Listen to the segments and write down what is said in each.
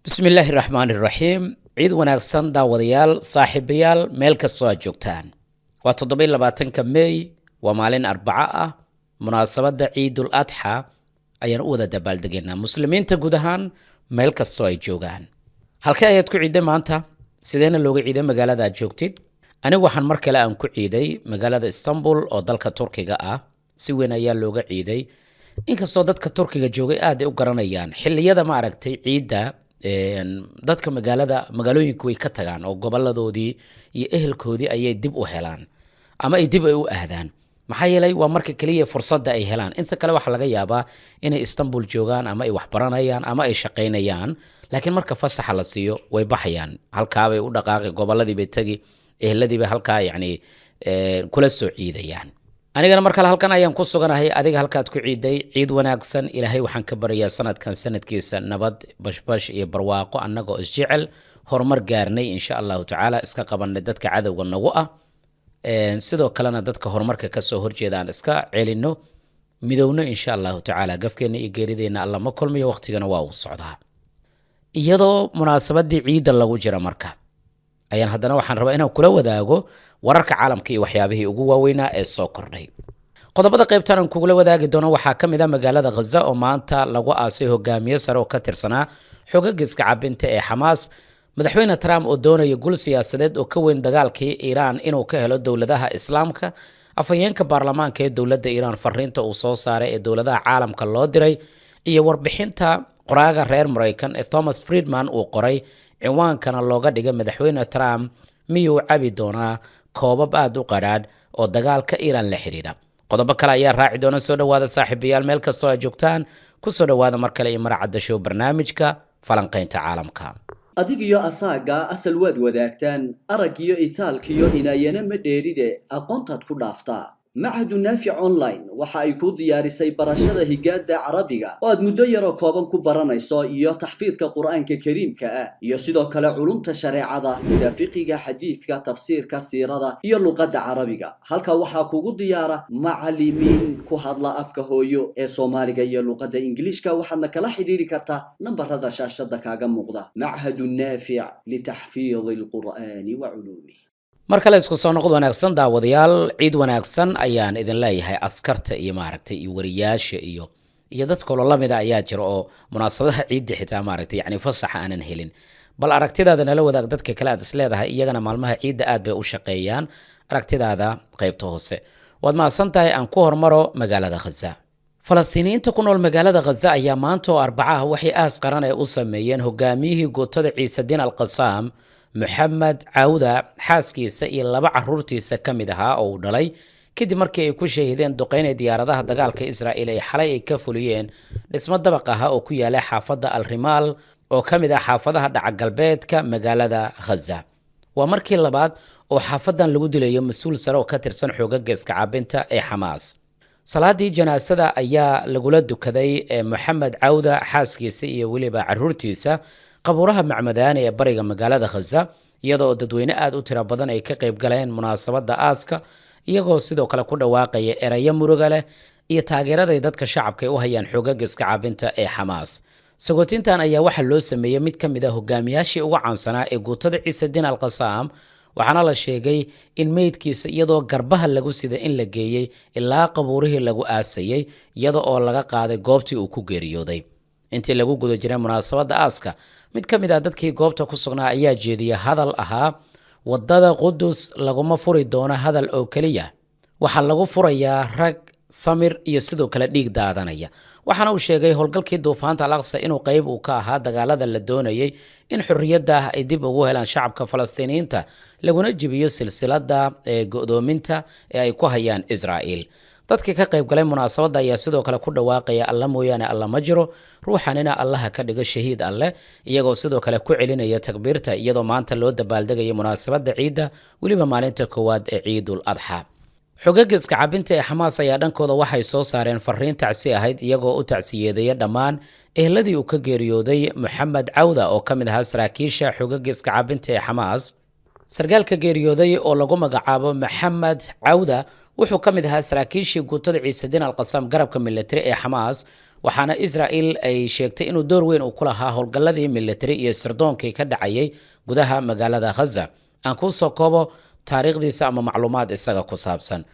بسم الله الرحمن الرحيم عيد وناغسان داوديال صاحبيال ميل كستو aad joogtaan waa 27 May waa maalin Arbaca ah munaasabada Ciidul Adha ayaan u wada dabaaldegaynaa muslimiinta guud ahaan meel kastoo ay joogaan halkee ayaad ku ciiday maanta sideena looga ciiday magaalada aad joogtid anigu waxaan mar kale aan ku ciiday magaalada Istanbul oo dalka Turkiga ah si weyn ayaa looga ciiday inkastoo dadka Turkiga joogay aad ay u garanayaan xilliyada ma aragtay ciida dadka magaalooyinku way ka tagaan oo goboladoodii iyo ehelkoodii ayay dib u helaan ama ay dib u aadaan maxaa yeelay waa marka kaliya fursadda ay helaan inta kale waxa laga yaabaa inay Istanbul joogaan ama ay wax baranayaan ama ay shaqeynayaan laakiin marka fasaxa la siiyo way baxayaan halkaa bay u dhaqaaqi goboladii bay tagi eheladii bay halkaa kula soo ciidayaan anigana mar kale halkan ayaan ku suganahay adiga halkaad ku ciiday ciid wanaagsan ilaahay waxaan ka barayaa sanadkan sanadkiisa nabad bashbash iyo barwaaqo annagoo isjecel horumar gaarnay insha Allah taala iska qabanay dadka cadawga nagu ah sidoo kalena dadka horumarka ka soo horjeeda aan iska celino midowna insha Allah taala gafkeena iyo geerideena Allah ma kulmiyo waqtigana waa u socdaa iyadoo munaasabadii ciid lagu jira marka ayaan haddana waxaan rabaa inaan kula wadaago wararka caalamka iyo waxyaabihii ugu waaweynaa ee soo kordhay qodobada qaybtan aan kugula wadaagi doono waxaa ka mid ah magaalada Gaza oo maanta lagu aasay hogaamiye sare oo ka tirsanaa xoogagga iska cabinta ee Hamas madaxweyne Trump oo doonaya gul siyaasadeed oo ka weyn dagaalkii Iran inuu ka helo dawladaha Islaamka afayeenka baarlamaanka ee dawladda Iran fariinta uu soo saaray ee dawladaha caalamka loo diray iyo warbixinta qoraaga reer Mareykan ee Thomas Friedman uu qoray ciwaankana looga dhigay madaxweyne Trump miyuu cabi doonaa koobab aad u qaraadh oo dagaalka Iran la xiriira qodobo kale ayaa raaci doona soo dhawaada saaxiibayaal meel kastoo aad joogtaan ku soo dhawaada mar kale iyo maracada show barnaamijka falanqaynta caalamka adig iyo asaaga asal waad wadaagtaan arag iyo itaalka iyo inaayana ma dheeride aqoontaad ku dhaaftaa معهد نافع أونلاين waxa ay ku diyaarisay barashada higaada Carabiga oo aad muddo yar oo kooban ku baranayso iyo taxfiidka Quraanka Kariimka ah iyo sidoo kale culumta shareecada sida fiqiga xadiiska tafsiirka siirada iyo luqadda Carabiga halka waxa kugu diyaara macallimiin ku hadla afka hooyo ee Soomaaliga iyo luqadda Ingiriiska waxaadna kala xiriiri kartaa nambarada shaashada kaaga muuqda معهد نافع لتحفيظ القرآن وعلومه markale isku soo noqod wanaagsan daawadayaal ciid wanaagsan ayaan idin leeyahay askarta iyo maaragtay iyo wariyaasha iyo dadka lamida ayaa jira oo munaasabadaha ciid xitaa maaragtay fasaxa aanan helin bal aragtidaada nala wadaag dadka kale aad isleedahay iyagana maalmaha ciidda aad bay u shaqeeyaan aragtidaada qaybta hoose waad maasantahay aan ku hormaro magaalada Gaza Falastiiniyiinta ku nool magaalada Gaza ayaa maanta oo Arbaca waxay aas qaran ay u sameeyeen hogaamiyihii gootada Ciisadiin al-Qassam محمد عودة حاسكيسا iyo laba caruurtiisa kamid ahaa oo uu dhalay kadib markii ay ku sheehideen duqeyn diyaaradaha dagaalka Israa'iil ay xalay ay ka fuliyeen dhismo dabaq ah oo ku yaala xaafadda Al-Rimal oo kamid ah xaafadaha dhaca galbeedka magaalada Gaza waa markii labaad oo xaafadan lagu dilayo mas'uul sare oo ka tirsan xoogagga iska cabinta ee Hamas salaadii janaasada ayaa lagula dukaday Maxamed Cawda xaaskiisa iyo waliba caruurtiisa qabuuraha macmadaan ee bariga magaalada Gaza iyadoo dadweyne aad u tiro badan ay ka qayb galeen munaasabada aaska iyagoo sidoo kale ku dhawaaqaya erayo muruga leh iyo taageerada dadka shacabka ay u hayaan xoogagga iska cabinta ee Hamas sagootintan ayaa waxa loo sameeyay mid kamid ah hogaamiyaashii ugu caansanaa ee gootada Ciisadiin al-Qassam waxaana la sheegay in meydkiisa iyadoo garbaha lagu sida in la geeyay ilaa qabuurihii lagu aasayay iyadoo oo laga qaaday goobtii uu ku geeriyooday intii lagu gudo jiray munaasabada aaska mid kamid ah dadkii goobta ku sugnaa ayaa jeediyay hadal ahaa wadada Qudus laguma furi doono hadal oo kaliya waxa lagu furayaa rag samir iyo sidoo kale dhiig daadanaya waxaana uu sheegay howlgalkii duufaanta al-Aqsa inuu qayb uu ka ahaa dagaalada la doonayay in xurriyadda ay dib ugu helaan shacabka Falastiiniyiinta laguna jibiyo silsilada go'doominta ee ay ku hayaan Israa'iil dadka ka qayb galay munaasabada ayaa sidoo kale ku dhawaaqaya alla mooyaane alla ma jiro ruuxanina allaha ka dhigo shahiid alle iyagoo sidoo kale ku celinaya takbiirta iyadoo maanta loo dabaaldegay munaasabada ciida waliba maalinta koowaad ee Ciidul Adha xoogagga iska cabinta ee Hamas ayaa dhankooda waxay soo saareen fariin tacsi ahayd iyagoo u tacsiyeeday dhammaan ehladii uu ka geeriyooday Maxamed Cawda oo kamid ahaa saraakiisha xoogagga iska cabinta ee Hamas sargaalka geeriyooday oo lagu magacaabo Maxamed Cawda wuxuu kamid ahaa saraakiishii gootada Ciisadiin al-Qassam garabka military ee Hamas waxaana Israel ay sheegtay inuu door weyn ku lahaa howlgalladii military iyo sirdoonkii ka dhacayay gudaha magaalada Gaza. aan ku soo koobo taariikhdiisa ama macluumaad isaga ku saabsan.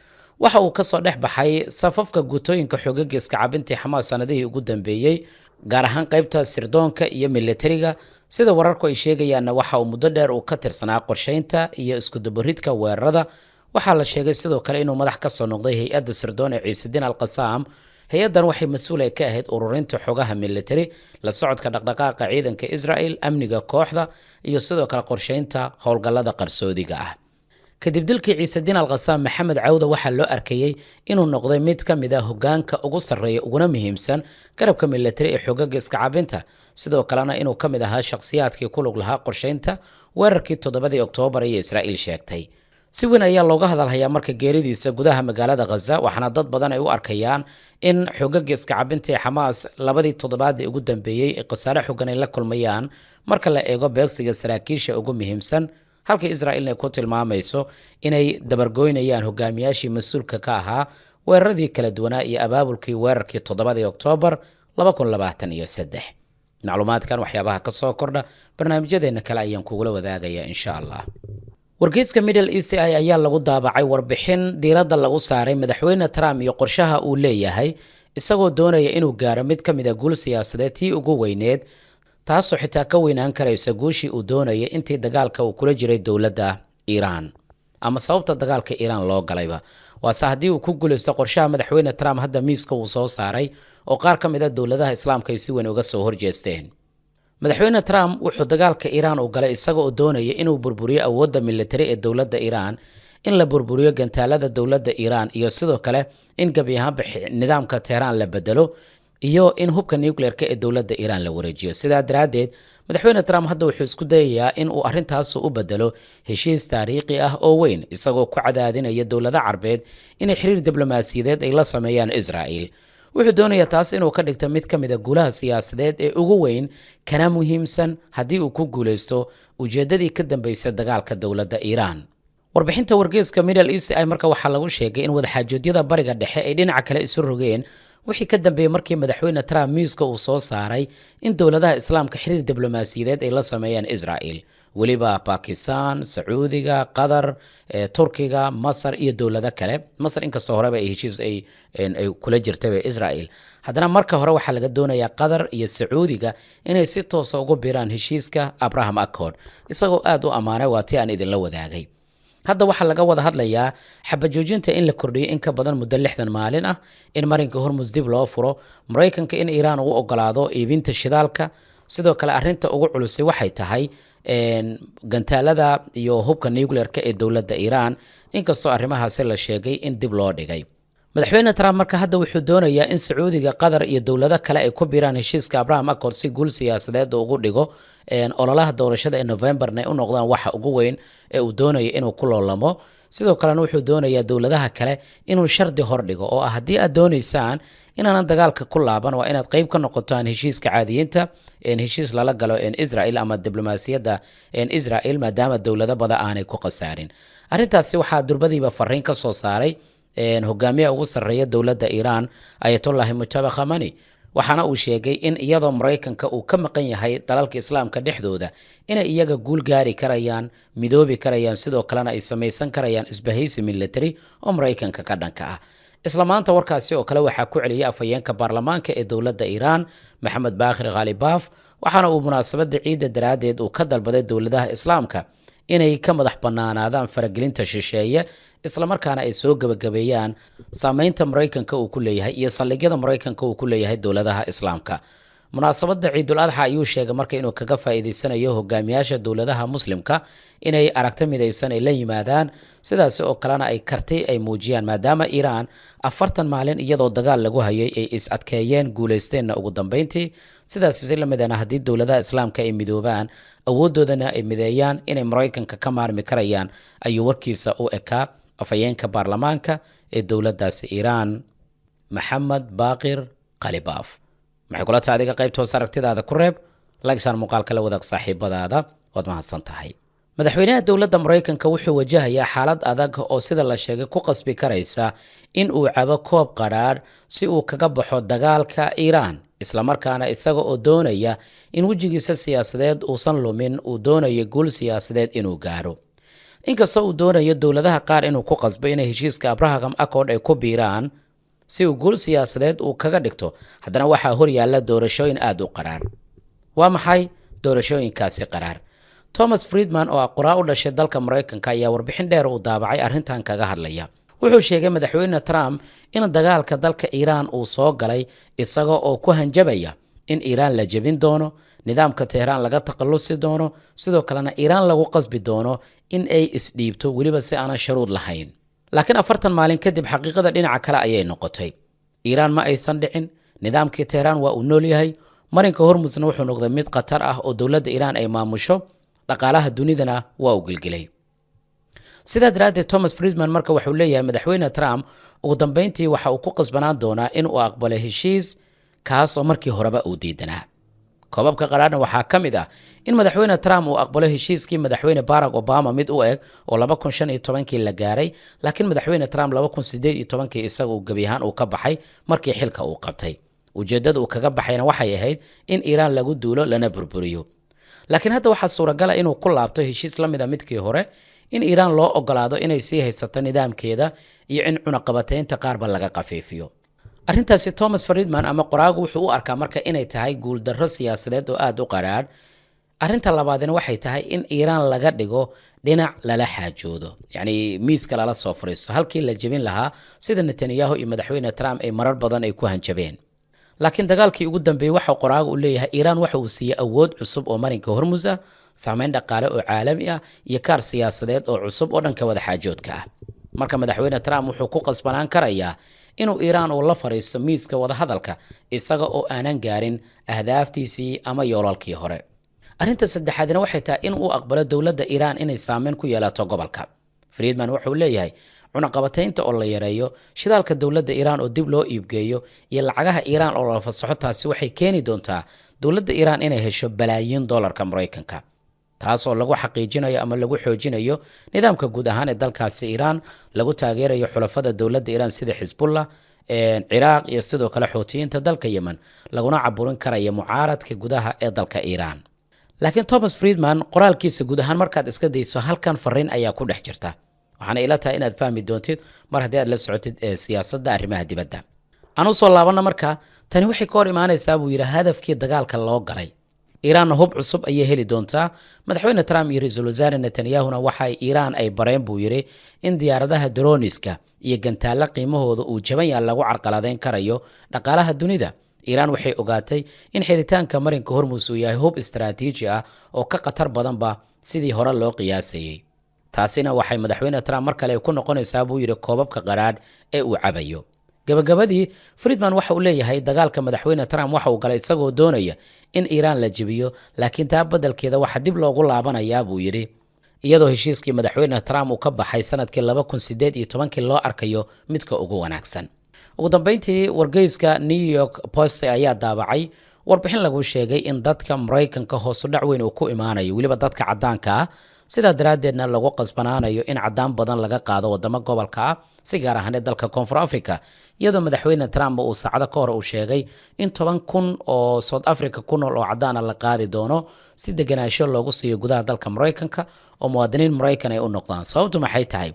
waxa uu ka soo dhex baxay safafka guutooyinka xoogagga iska cabintii Xamaas sanadihii ugu dambeeyay, gaar ahaan qaybta sirdoonka iyo militariga. sida wararku ay sheegayaanna waxa uu muddo dheer uu ka tirsanaa qorsheynta iyo isku dubaridka weerarada. waxaa la sheegay sidoo kale inuu madax ka soo noqday hay-adda sirdoon ee Ciisediin al-Qasaam. hay-addan waxay mas-uul ka ahayd ururinta xogaha military, la socodka dhaqdhaqaaqa ciidanka Israel, amniga kooxda iyo sidoo kale qorsheynta howlgallada qarsoodiga ah. kadib dilkii Ciisediin al-Qasaam, Maxamed Cawda waxaa loo arkayay inuu noqday mid ka mid ah hoggaanka ugu sarreeya uguna muhiimsan garabka military ee xoogagga iska cabinta, sidoo kalena inuu ka mid ahaa shakhsiyaadkii ku lug lahaa qorsheynta weerarkii 7 Oktoobar ee Israel sheegtay. si weyn ayaa looga hadalhayaa marka geeridiisa gudaha magaalada Gaza, waxaana dad badan ay u arkayaan in xoogagga iska cabinta ee Xamaas labadii toddobaad ee ugu dambeeyay ee khasaare xooggan ay la kulmayaan marka la eego beegsiga saraakiisha ugu muhiimsan, halka Israel ay ku tilmaamayso inay dabargoynayaan hogaamiyaashii mas'uulka ka ahaa weeraradii kala duwanaa iyo abaabulkii weerarkii 7 Oktoobar 2023. macluumaadkan waxyaabaha ka soo kordha barnaamijyadeena kale ayaan kugula wadaagayaa insha Allah. wargeyska Middle East ayaa lagu daabacay warbixin diiradda lagu saaray madaxweyne Trump iyo qorshaha uu leeyahay, isagoo doonaya inuu gaaro mid ka mid ah guul siyaasadeed tii ugu weyneed, taasoo xitaa ka weynaan karaysa guushii uu doonayay intii dagaalka uu kula jiray dowladda Iran, ama sababta dagaalka Iran loo galayba. waase haddii uu ku guulaysto qorshaha madaxweyne Trump hadda miiska uu soo saaray oo qaar ka mid ah dowladaha islaamka ay si weyn uga soo horjeesteen. madaxweyne Trump wuxuu dagaalka Iran u galay isagoo doonaya inuu burburiyo awoodda military ee dowladda Iran, in la burburiyo gantaalada dowladda Iran iyo sidoo kale in gabi ahaanba nidaamka Tehran la bedelo iyo in hubka nuclear-ka ee dowladda Iran la wareejiyo. sidaa daraadeed madaxweyne Trump hadda wuxuu isku dayayaa in uu arrintaas u bedelo heshiis taariikhi ah oo weyn, isagoo ku cadaadinaya dowladaha Carbeed inay xiriir diblomaasiyadeed ay la sameeyaan Israel. wuxuu doonayaa taas inuu ka dhigto mid ka mid ah guulaha siyaasadeed ee ugu weyn kana muhiimsan haddii uu ku guulaysto ujeedadii ka dambeysay dagaalka dowladda Iran. warbixinta wargeyska Middle East ay marka waxaa lagu sheegay in wadaxaajoodyada bariga dhexe ay dhinaca kale isu rogeen wixii ka dambeeyay markii madaxweyne Trump miiska uu soo saaray in dowladaha islaamka xiriir diblomaasiyadeed ay la sameeyaan Israel, waliba Pakistan, Sacuudiga, Qatar, Turkiga, Masar iyo dowlado kale. Masar inkastoo horeba ay heshiis ay kula jirtay Israel, haddana marka hore waxaa laga doonayaa Qatar iyo Sacuudiga inay si toos ah ugu biiraan heshiiska Abraham Accord, isagoo aad u amaanay waatii aan idinla wadaagay. hadda waxaa laga wada hadlayaa xabajoojinta in la kordhiyo in ka badan muddo 60 maalin ah, in marinka Hormuz dib loo furo, Mareykanka in Iran uu ogolaado iibinta shidaalka. sidoo kale arrinta ugu culus waxay tahay gantaalada iyo hubka nuclear-ka ee dowladda Iran, inkastoo arrimahaasi la sheegay in dib loo dhigay. madaxweyne Trump marka hadda wuxuu doonayaa in Sacuudiga, Qatar iyo dowlado kale ay ku biiraan heshiiska Abraham Accord si guul siyaasadeed ugu dhigo ololaha doorashada ee November-na ay u noqdaan waxa ugu weyn ee uu doonayo inuu ku loolamo. sidoo kalena wuxuu doonayaa dowladaha kale inuu shardi hor dhigo oo ah haddii aad doonaysaan inaanan dagaalka ku laaban waa inaad qayb ka noqotaan heshiiska caadiyiinta, heshiis lala galo Israel ama diblomaasiyadda Israel, maadaama dowlado badan aanay ku khasaarin. arrintaasi waxaa durbadiiba fariin ka soo saaray hogaamiyaha ugu sarreeya dowladda Iran, Ayatollah Mujtaba Khamenei, waxaana uu sheegay in iyadoo Mareykanka uu ka maqan yahay dalalka islaamka dhexdooda inay iyaga guul gaari karayaan, midoobi karayaan, sidoo kalena ay samaysan karayaan isbahaysi military oo Mareykanka ka dhanka ah. isla maanta warkaasi oo kale waxaa ku celiyay afhayeenka baarlamaanka ee dowladda Iran, Mohammad Baghir Ghalibaf, waxaana uu munaasabada ciidda daraadeed uu ka dalbaday dowladaha islaamka inay ka madax bannaanaadaan faragelinta shisheeye, isla markaana ay soo gabagabeeyaan saameynta Mareykanka uu ku leeyahay iyo saldhigyada Mareykanka uu ku leeyahay dowladaha islaamka. munaasabada Ciidul Adha ayuu sheegay marka inuu kaga faa'iideysanayo hogaamiyaasha dowladaha muslimka inay aragti midaysan ay la yimaadaan, sidaas oo kalena ay karti ay muujiyaan, maadaama Iran 40 maalin iyadoo dagaal lagu hayay ay is adkeeyeen guuleysteenna ugu dambeyntii. sidaas si la midana haddii dowladaha islaamka ay midoobaan awoodoodana ay mideeyaan inay Mareykanka ka maarmi karayaan, ayuu warkiisa u ekaa afhayeenka baarlamaanka ee dowladdaasi Iran, Mohammad Baghir Ghalibaf. maxay kula tahay adiga qaybta hoos aragtidaada ku reeb lagsaan muuqaalka la wadaag saaxiibadaada, waad mahadsan tahay. madaxweynaha dowladda Mareykanka wuxuu wajahayaa xaalad adag oo sida la sheegay ku qasbi karaysa in uu cabo koob qaraar si uu kaga baxo dagaalka Iran isla markaana isaga oo doonaya in wejigiisa siyaasadeed uusan lumin uu doonayo guul siyaasadeed inuu gaaro. inkasta uu doonayo dowladaha qaar inuu ku qasbo inay heshiiska Abraham Accord ay ku biiraan si uu guul siyaasadeed uu kaga dhigto, haddana waxaa hor yaalla doorashooyin aad u qaraar. waa maxay doorashooyinkaasi qaraar? Thomas Friedman oo qoraa u dhashay dalka Mareykanka ayaa warbixin dheer u daabacay arrintan kaga hadlaya. wuxuu sheegay madaxweyne Trump in dagaalka dalka Iran uu soo galay isaga oo ku hanjabaya in Iran la jebin doono, nidaamka Tehran laga takhalusi doono, sidoo kalena Iran lagu qasbi doono in ay isdhiibto weliba si aan shuruud lahayn. laakiin 40 maalin kadib xaqiiqada dhinaca kale ayay noqotay. Iran ma aysan dhicin, nidaamkii Tehran waa uu nool yahay, marinka Hormuzna wuxuu noqday mid khatar ah oo dowladda Iran ay maamusho, dhaqaalaha dunidana waa uu gilgilay. sidaa daraaddeed Thomas Friedman marka wuxuu leeyahay madaxweyne Trump ugu dambeyntii waxa uu ku qasbanaan doonaa in uu aqbalo heshiis kaas oo markii horeba uu diidanaa. koobabka qaraarna waxaa ka mid ah in madaxweyne Trump uu aqbalo heshiiskii madaxweyne Barack Obama mid u eg oo 2015 la gaaray, laakiin madaxweyne Trump 2018 isaga uu gabi ahaan uu ka baxay markii xilka uu qabtay. ujeedada uu kaga baxayna waxay ahayd in Iran lagu duulo lana burburiyo. laakiin hadda waxaa suuragal ah inuu ku laabto heshiis la mid ah midkii hore, in Iran loo ogolaado inay sii haysato nidaamkeeda iyo in cunaqabataynta qaarba laga qafiifiyo. arrintaasi Thomas Friedman ama qoraagu wuxuu u arkaa marka inay tahay guuldarro siyaasadeed oo aad u qaraar. arrinta labaadina waxay tahay in Iran laga dhigo dhinac lala xaajoodo, yacni miiska lala soo fariisto halkii la jebin lahaa sida Netanyahu iyo madaxweyne Trump ay marar badan ay ku hanjabeen. laakiin dagaalkii ugu dambeeyay waxa qoraagu u leeyahay Iran waxa uu siiyay awood cusub oo marinka Hormuz ah, saameyn dhaqaale oo caalami ah iyo kaar siyaasadeed oo cusub oo dhanka wada xaajoodka ah. marka madaxweyne Trump wuxuu ku qasbanaan karayaa inuu Iran uu la fariisto miiska wada hadalka isaga oo aanan gaarin ahdaaftiisii ama yoolalkii hore. arrinta saddexaadna waxay tahay in uu aqbalo dowladda Iran inay saameyn ku yeelato gobolka. Friedman wuxuu leeyahay cunaqabataynta oo la yareeyo, shidaalka dowladda Iran oo dib loo iibgeeyo iyo lacagaha Iran oo la fasaxo, taasi waxay keeni doontaa dowladda Iran inay hesho balaayiin dollarka Mareykanka, taas oo lagu xaqiijinayo ama lagu xoojinayo nidaamka guud ahaan ee dalkaasi Iran, lagu taageerayo xulafada dowladda Iran sida Hezbollah, Ciraaq iyo sidoo kale Xuutiyiinta dalka Yemen, laguna caburin karayo mucaaradka gudaha ee dalka Iran. laakiin Thomas Friedman qoraalkiisa guud ahaan markaad iska dayso halkan fariin ayaa ku dhex jirta. waxaana ila tahay inaad fahmi doontid mar haddii aad la socotid siyaasadda arrimaha dibadda. aan u soo laabanna marka tani waxay ka hor imaanaysaa buu yidhi hadafkii dagaalka loo galay. Iran hub cusub ayay heli doontaa. madaxweyne Trump iyo ra'iisul wasaare Netanyahuna waxay Iran ay bareen buu yidhi in diyaaradaha droniska iyo gantaalla qiimahooda uu jaban yahay lagu carqaladeyn karayo dhaqaalaha dunida. Iran waxay ogaatay in xiritaanka marinka Hormuz uu yahay hub istiraatiiji ah oo ka khatar badanba sidii hore loo qiyaasayay. taasina waxay madaxweyne Trump mar kale ku noqonaysaa buu yidhi koobabka qaraadh ee uu cabayo. gabagabadii Friedman waxa uu leeyahay dagaalka madaxweyne Trump waxa uu galay isagoo doonaya in Iran la jebiyo, laakiin taa beddelkeeda waxa dib loogu laabanayaa buu yidhi iyadoo heshiiskii madaxweyne Trump uu ka baxay sanadkii 2018 loo arkayo midka ugu wanaagsan. ugu dambeyntii wargeyska New York Post ayaa daabacay warbixin lagu sheegay in dadka Mareykanka hoos u dhac weyn uu ku imaanayo, weliba dadka caddaanka ah, sidaa daraaddeedna lagu qasbanaanayo in caddaan badan laga qaado wadamo gobolka ah, si gaar ahaan dalka Koonfur Afrika, iyadoo madaxweyne Trump uu saacado ka hor uu sheegay in 10,000 oo South Africa ku nool oo caddaan la qaadi doono si deganaansho loogu siiyo gudaha dalka Mareykanka oo muwaadiniin Mareykan ay u noqdaan. sababtu maxay tahay?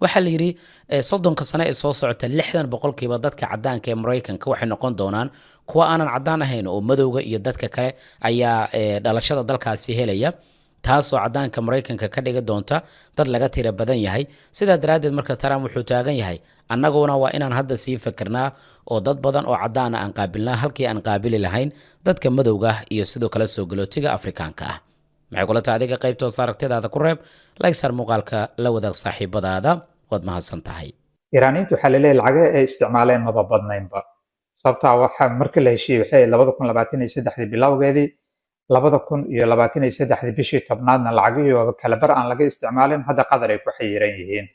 waxaa la yidhi 30 sano ee soo socota 60% dadka caddaanka ee Mareykanka waxay noqon doonaan kuwa aanan caddaan ahayn oo madowga iyo dadka kale ayaa dhalashada dalkaasi helaya, taasoo caddaanka Mareykanka ka dhigi doonta dad laga tira badan yahay. sidaa daraaddeed marka Trump wuxuu taagan yahay annaguna waa inaan hadda sii fikirnaa oo dad badan oo caddaan aan qaabilnaa halkii aan qaabili lahayn dadka madowga iyo sidoo kale soo galootiga Afrikaanka ah. maxay kula tahay adiga qaybtoos aragtidaada ku reeb like sar muuqaalka la wadaag saaxiibadaada. waad mahadsan tahay. Iiraaniintu waxaa la leeyahay lacagaha ay isticmaaleen maba badnaynba, sababtaa waxaa marka la heshiiyey waxay 2023 bilowgeedii 2023 bishii tobnaadna lacagihii kala bar aan laga isticmaalin, hadda qadar ay ku xayiran yihiin.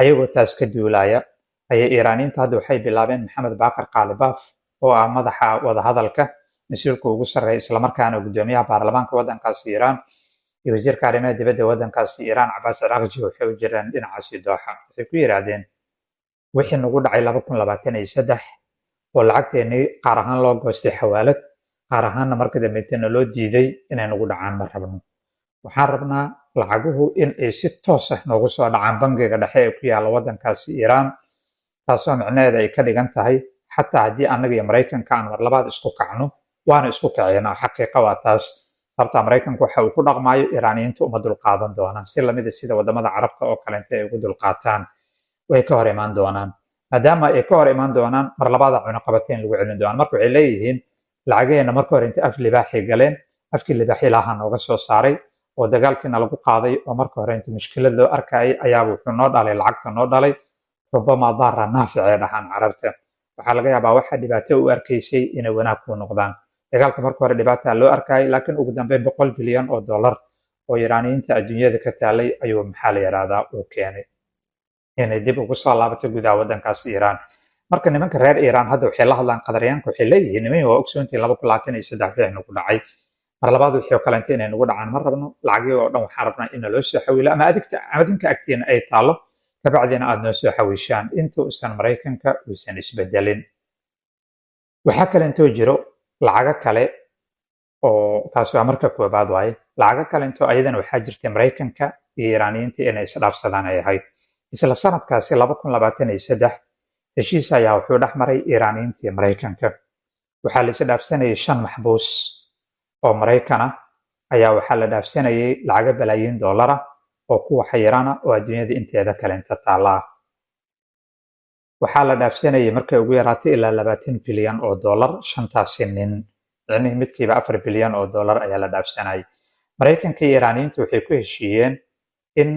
ayagoo taas ka duulaya ayay Iiraaniintu hadda waxay bilaabeen Maxamed Baaqir Qaalibaaf oo ah madaxa wadahadalka mas-uulka ugu sarreeya islamarkaana gudoomiyaha baarlamaanka waddankaasi Iiraan iyo wasiirka arrimaha dibadda waddankaasi Iiraan Cabbaas Araghchi waxay u jireen dhinacaasi Dooxa. waxay ku yiraahdeen wixii nagu dhacay 2023 oo lacagteennii qaar ahaan loo goostay xawaalad qaar ahaanna marka dambeetana loo diiday inay nagu dhacaan ma rabno. Waxaan rabnaa lacaguhu in ay si toos ah noogu soo dhacaan bangiga dhexe ee ku yaalla waddankaasi Iiraan, taasoo micnaheeda ay ka dhigan tahay xataa haddii annaga iyo Maraykanka aan mar labaad isku kacno waana isku kaceynaa, xaqiiqa waa taas. Sababta Maraykanku waxa uu ku dhaqmaayo Iiraaniyiintu uma dulqaadan doonaan si lamid ah sida wadamada Carabta oo kaleente ay ugu dulqaataan, way ka hor imaan doonaan. Maadaama ay ka hor imaan doonaan, mar labaada cunaqabateyn lagu celin doonaan. Marka waxay leeyihiin lacageena marka hore inta af libaaxay galeen, afkii libaaxi ilaaha nooga soo saaray oo dagaalkiina lagu qaaday oo marka hore inta mushkilad loo arkayay ayaaba wuxuu noo dhalay lacagta noo dhalay rubama daara naaficee dhahaan Carabta. Waxaa laga yaabaa waxa dhibaato u arkaysay inay wanaag ku noqdaan. Dagaalka marka hore dhibaataa loo arkayay, laakiin ugu dambeyn $100 bilyan oo Iiraaniyiinta adduunyada ka taalay ayuu maxaa la yidhaahdaa uu keenay inay dib ugu soo laabato gudaha waddankaas Iiraan. Marka nimanka reer Iiraan hadda waxay la hadlaan qadaryaanka, waxay leeyihiin niman waa ogsoontii 2023 wixii nagu dhacay, mar labaad wixii oo kaleente inay nagu dhacaan ma rabno. Lacagii oo dhan waxaan rabnaa in loo soo xawilo ama adinka agtiina ay taalo kabacdina aad noo soo xawishaan inta uusan Maraykanka uusan isbedelin. Waxaa kalentoo jiro lacago kale oo taas waa marka koobaad waaye. Lacago kalentoo ayadana waxaa jirtay Maraykanka iyo Iiraaniyiinta inay isdhaafsadaan ay ahayd. Isla sanadkaasi 2023 heshiis ayaa wuxuu dhex maray Iiraaniyiinta iyo Maraykanka. Waxaa la isdhaafsanayay 5 maxbuus oo Maraykan ah ayaa waxaa la dhaafsanayay lacago balaayiin dollar ah oo kuwa xayiraana oo adduunyada inteeda kalenta taala ah. Waxaa la dhaafsanayay markay ugu yaraatay ilaa $20 bilyan shantaasi nin, yacni midkiiba $4 bilyan ayaa la dhaafsanayay. Maraykanka iyo Iiraaniyiintu waxay ku heshiiyeen in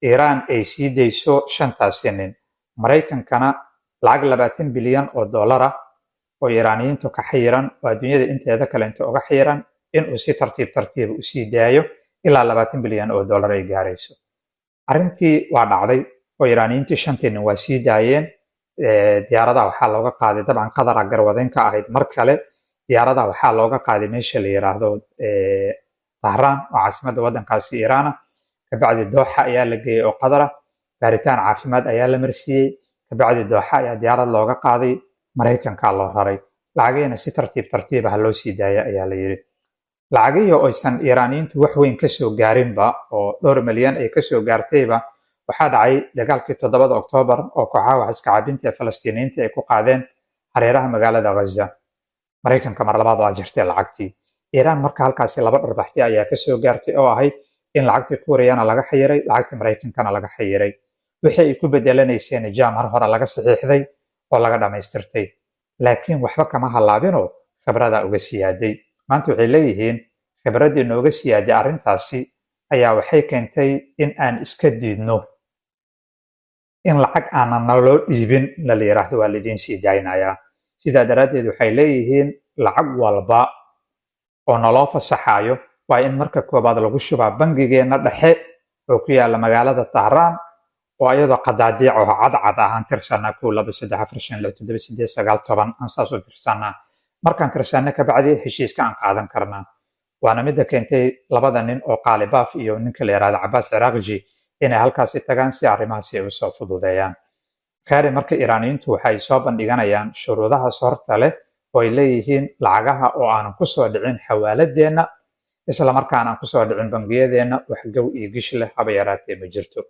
Iiraan ay sii dayso shantaasi nin, Maraykankana lacag $20 bilyan ah oo Iiraaniyiintu ka xayiran oo adduunyada inteeda kalenta uga xayiran inuu si tartiib tartiib u sii daayo ilaa $20 bilyan ay gaarayso. Arrintii waa dhacday oo Iiraaniyiintii shantii nin waa sii daayeen. Diyaaradaha waxaa looga qaaday dabcan Qatar garwadeen ka ahayd mar kale. Diyaaradaha waxaa looga qaaday meesha la yiraahdo Tahraan oo caasimadda waddankaasi Iiraan ah. Kabacdi Dooxa ayaa la geeyey oo Qatar ah. Baaritaan caafimaad ayaa la marsiiyey. Kabacdi Dooxa ayaa diyaarad looga qaaday, Maraykanka loo raray. Lacageena si tartiib tartiib ah loo sii daaya ayaa la yiri. Lacagihii oo aysan Iiraaniyiintu wax weyn ka soo gaarinba oo $2 milyan ay ka soo gaartayba, waxaa dhacay dagaalkii 7 Oktoobar oo kooxaha wax iska caabinta ee Falastiiniyiinta ay ku qaadeen hareeraha magaalada Gaza. Maraykanka mar labaad waa jirtay lacagtii. Iiraan marka halkaasi 2 dharbaxti ayaa ka soo gaartay oo ahayd in lacagtii Kuuriyana laga xayiray, lacagtii Maraykankana laga xayiray. Wixii ay ku bedelanayseen jaam mar hore laga saxiixday oo laga dhamaystirtay. Laakiin waxba kama halaabinoo khibrada uga siyaaday. Maanta waxay leeyihiin khibradii nooga siyaaday arrintaasi ayaa waxay keentay in aan iska diidno in lacag aanan naloo dhiibin la yiraahdo waa lidiin sii daynayaa. Sidaa daraaddeed waxay leeyihiin lacag walba oo naloo fasaxayo waa in marka koobaad lagu shubaa bangigeena dhexe oo ku yaala magaalada Tahraan oo ayadoo qadaadiic oo cadcad ahaan tirsanaa 1 2 3 4 5 6 7 8 9 10 aan saas u tirsanaa. Markaan tirsanna kabacdi heshiiska aan qaadan karnaa. Waana midda keentay labada nin oo Qaalibaaf iyo ninka la yiraahdo Cabbaas Ciraaqji inay halkaasi tagaan si arrimahaasi ay u soo fududeeyaan. Qaari marka Iiraaniyiintu waxay soo bandhiganayaan shuruudaha sorta leh oo ay leeyihiin lacagaha oo aanan ku soo dhicin xawaaladeenna isla markaana aan ku soo dhicin bangiyadeenna wax gow iyo gish leh haba yaraatee ma jirto.